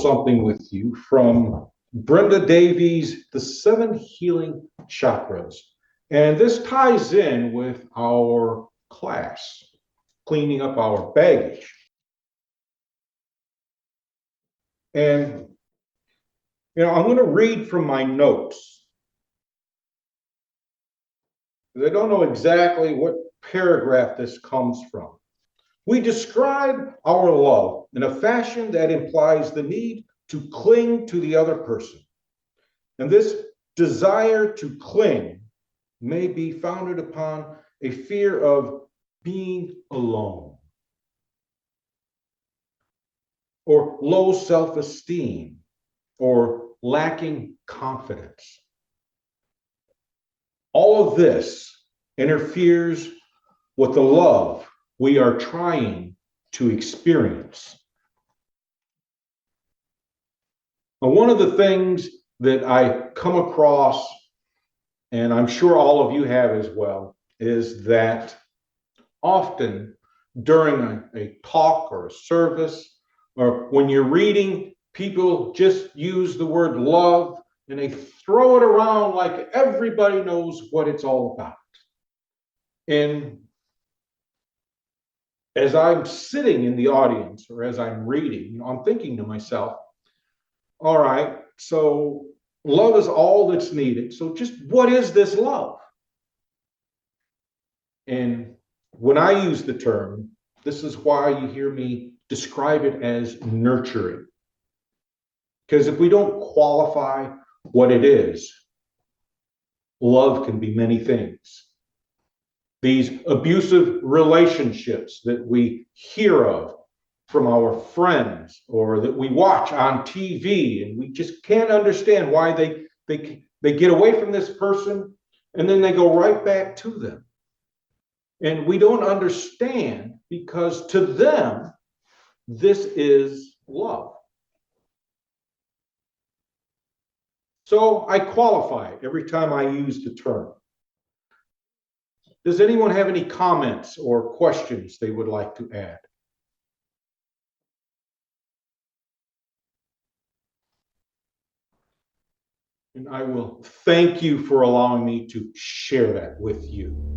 something with you from Brenda Davies, The 7 Healing Chakras. And this ties in with our class, cleaning up our baggage. And, I'm going to read from my notes. I don't know exactly what paragraph this comes from. We describe our love in a fashion that implies the need to cling to the other person. And this desire to cling may be founded upon a fear of being alone or low self-esteem or lacking confidence. All of this interferes with the love we are trying to experience. Now, one of the things that I come across, and I'm sure all of you have as well, is that often during a talk or a service, or when you're reading, people just use the word love and they throw it around like everybody knows what it's all about. And as I'm sitting in the audience or as I'm reading, I'm thinking to myself, all right, so love is all that's needed. So just what is this love? And when I use the term, this is why you hear me describe it as nurturing. Because if we don't qualify what it is, love can be many things. These abusive relationships that we hear of from our friends or that we watch on TV, and we just can't understand why they get away from this person and then they go right back to them. And we don't understand because to them, this is love. So I qualify it every time I use the term. Does anyone have any comments or questions they would like to add? And I will thank you for allowing me to share that with you.